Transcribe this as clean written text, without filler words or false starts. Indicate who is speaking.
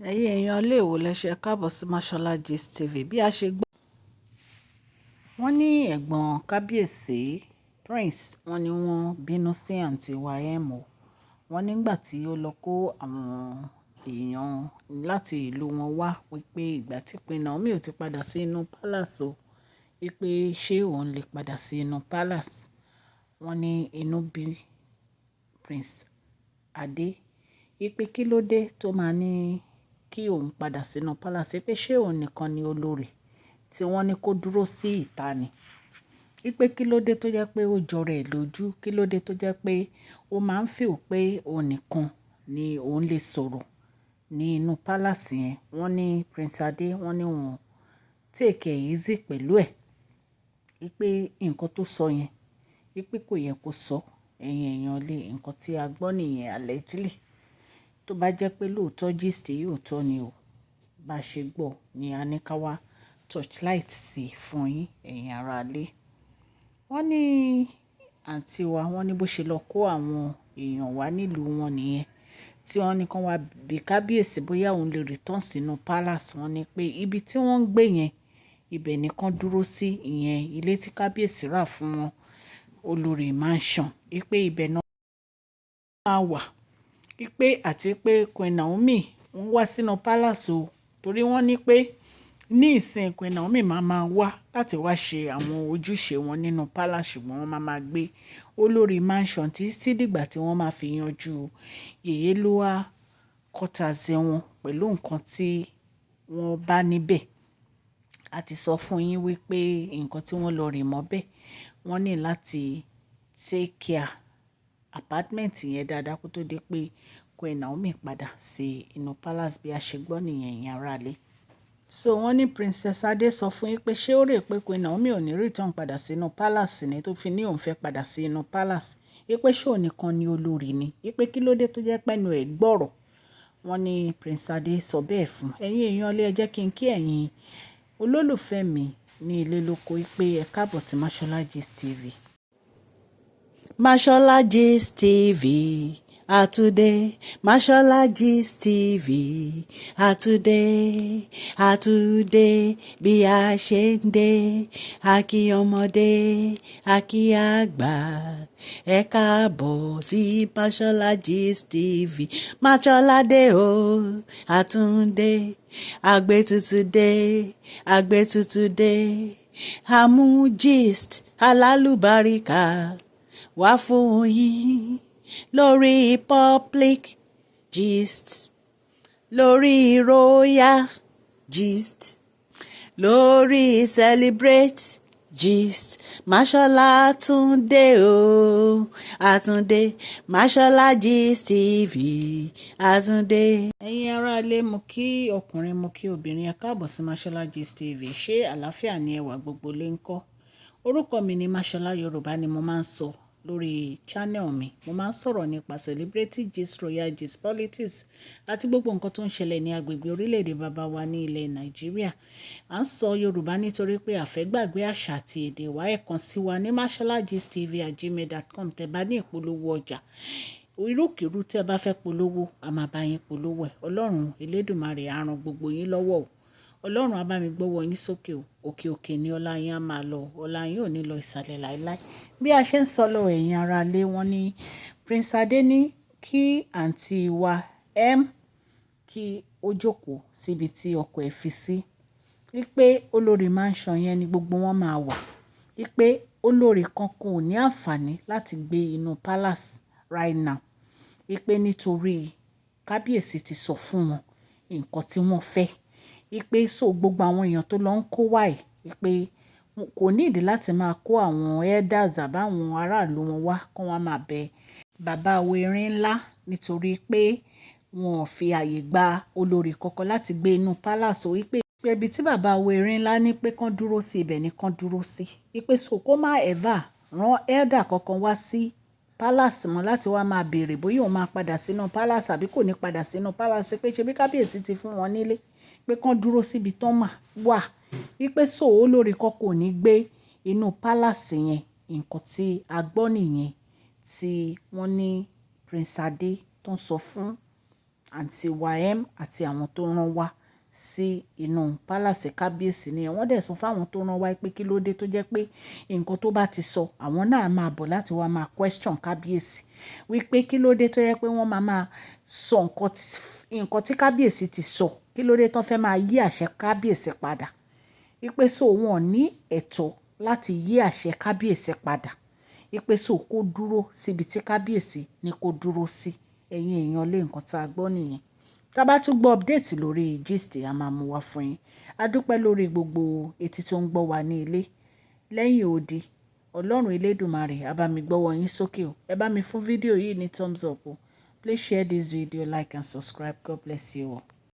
Speaker 1: ẹ̀yin èèyàn iléèwò lẹ́sẹ̀ káàbọ̀ sí Mashola Gist TV. Bí a ṣe gbọ́, wọ́n ní ẹ̀gbọ́n kábíyèsí Prince wọ́n ní wọ́n bínú sí àǹtí wa o. Wọ́n nígbà tí ó lọ kó àwọn èèyàn láti ìlú wọn wá wípé ìgbà tí Queen Naomi ò ti padà sí inú palace o, wípé ṣé òun lè padà sí inú palace. Wọ́n ní inú bí Prince Adé wípé kí ló dé tó máa ní kí òun padà sínú palace, pé ṣé òun nìkan ni olórí tí wọ́n ní kó dúró sí ìta ni. Wípé kí ló dé tó jẹ́ pé ó jọra ẹ̀ lójú, kí ló dé tó jẹ́ pé ó máa ń feel pé òun nìkan ni òun lè sọ̀rọ̀ ní inú palace yẹn. Wọ́n ní Prince Adé wọ́n ní wọn take it easy pẹ̀lú ẹ̀. Wípé nǹkan tó sọ yẹn, wípé kò yẹ kó sọ. Ẹ̀yin èèyàn lé nǹkan tí a gbọ́ nìyẹn allegedly. Tó bá jẹ́ pé lóòótọ́ gist yìí òótọ́ ni o, bá ṣe gbọ́ ni a ní ká wá torchlight sí fún yín ẹ̀yin ará ilé. Wọ́n ní àǹtí wa wọ́n ní bó ṣe lọ kó àwọn èèyàn wá nílùú wọn nìyẹn, tí wọ́n ní kán wá bí kábíyèsí bóyá òun lè return sínú palace. Wọ́n ní pé ibi tí wọ́n ń gbé yẹn, ibẹ̀ nìkan dúró sí ìyẹn ilé tí kábíyèsí rà fún wọn, olórí mansion. Wípé ibẹ̀ náà máa wà. Wípé àti pé Queen Naomi ń wá sínú palace o, torí wọ́n ní pé ní ìsìn Queen Naomi máa wá láti wá ṣe àwọn ojúṣe wọn nínú palace, ṣùgbọ́n wọ́n máa gbé olórí mansion títí dìgbà tí wọ́n máa fi yanjú Yèyélúwà quarters wọn pẹ̀lú nǹkan tí wọ́n bá níbẹ̀. A ti sọ fún yín wípé nǹkan tí wọ́n lọ rì mọ́ bẹ́ẹ̀, wọ́n ní láti take care apartment yẹn dáadáa kó tó dé pé Queen Naomi padà sí inú palace bí a ṣe gbọ́ nìyẹn ẹ̀yin ará ilé. So wọ́n ní Princess Adé sọ fún yín pé ṣé ó rè pé Queen Naomi ò ní return padà sínú palace ni tó fi ní òun fẹ́ padà sí inú palace. Wípé ṣé òun nìkan ni olórí ni. Wípé kí ló dé tó jẹ́ pẹ́nu ẹ̀ gbọ́rọ̀. Wọ́n ní Prince Adé sọ bẹ́ẹ̀ fún ẹ̀yin èèyàn ilé. Ẹ jẹ́ kí n kí ẹ̀yin olólùfẹ́ mi ní ilé lóko wípé ẹ káàbọ̀ sí Mashola Gist TV. Mashola Gist TV àtúndé, Mashola Gist TV àtúndé bí a ṣe ń dé, a kí ọmọdé a kí àgbà, ẹ káàbọ̀ sí Mashola Gist TV. Mashola dé o àtúndé, àgbé tuntun dé, àmú gist alálùbáríkà wá fún yín lórí public gist, lórí royal gist, lórí celebrate gist. Mashola àtúndé o àtúndé, Mashola Gist TV àtúndé. Ẹ̀yin ará ilé, mo kí ọkùnrin mo kí obìnrin, ẹ káàbọ̀ sí Mashola Gist TV. Ṣé àlàáfíà ni ẹwà gbogbo lè ń kọ́? Orúkọ mi ni Mashola, Yorùbá ni mo máa ń sọ lórí channel mi. Mo máa ń sọ̀rọ̀ nípa celebrity gist, royal gist, politics àti gbogbo nǹkan tó ń ṣẹlẹ̀ ní agbègbè orílẹ̀-èdè bàbá wa ní ilẹ̀ Nàìjíríà. À ń sọ Yorùbá nítorí pé a fẹ́ gbàgbé àṣà àti èdè wa. Ẹ kàn sí wa ní masholagist.tv@gmail.com tẹ́ bá ní ìpolówó ọjà. Irúkìrú tẹ́ bá fẹ́ polówó, a máa bá yín polówó ẹ̀. Ọlọ́run Elédùmarè á ran gbogbo yín lọ́wọ́ o. Ọlọ́run á bá mi gbọ́wọ́ yín sókè o. Òkè òkè ni ọlá yín á máa lọ. Ọlá yín ò ní lọ ìsàlẹ̀ láéláé. Bí a ṣe ń sọ lọ ẹ̀yin ará ilé, wọ́n ní Prince Adé ní kí àǹtí wa kí ó jókòó síbi tí ọkọ ẹ̀ fi sí. Wípé olórí mansion yẹn ni gbogbo wọn máa wà. Wípé olórí kankan ò ní àǹfààní láti gbé inú palace right now. Wípé nítorí kábíyèsí ti sọ fún wọn nǹkan tí wọ́n fẹ́. Wípé so gbogbo àwọn èèyàn tó lọ ń kó wáyé, wípé kò ní ìdí láti máa kó àwọn elders àbáwọn aráàlú wọn wá kó wá máa bẹ bàbá Awerin ńlá, nítorí pé wọn ò fi àyè gba olórí kankan láti gbé inú palace. Wípé ibi tí bàbá Awerin ńlá ní pé kán dúró sí, ibẹ̀ ni kán dúró sí. Wípé so kó má ever rán elder kankan wá sí palace mọ́ láti wá máa béèrè bóyá òun máa padà sínú palace àbí kò ní padà sínú palace. Pé ṣe bí kábíyèsí ti fún wọn nílé, pé kán dúró síbi tán mà wà. Wípé so olórí kankan ò ní gbé inú palace yẹn. Nǹkan tí a gbọ́ nìyẹn tí wọ́n ní Prince Adé tó ń sọ fún àǹtí wáyẹ́m àti àwọn tó rán wá sí inú pálàsì kábíyèsí ni wọ́n dẹ̀ sọ fáwọn tó rán wá pé kí ló dé tó jẹ́ pé nǹkan tó bá ti sọ àwọn náà máa bọ̀ láti wá máa question kábíyèsí wípé kí ló dé tó jẹ́ pé wọ́n máa sọ nǹkan tí kábíyèsí ti sọ kí ló dé tó fẹ́ máa yí àṣẹ kábíyèsí padà wípé so wọn ní ẹ̀tọ́ láti yí àṣẹ kábíyèsí padà wípé so kó dúró síbi tí kábíyèsí ní kó dúró sí ẹ̀yin èèyàn lé nǹkan tá a gbọ́ nìyẹn tá a bá tún gbọ́ update lórí gist a máa mú wá fún yín a dúpẹ́ lórí gbogbo etí tó ń gbọ́ wa ní ilé lẹ́yìn odi ọlọ́run elédùmarè á bá mi gbọ́wọ́ yín sókè o ẹ bá mi fún fídíò yìí ní thumbs up o please share this video like and subscribe god bless you all.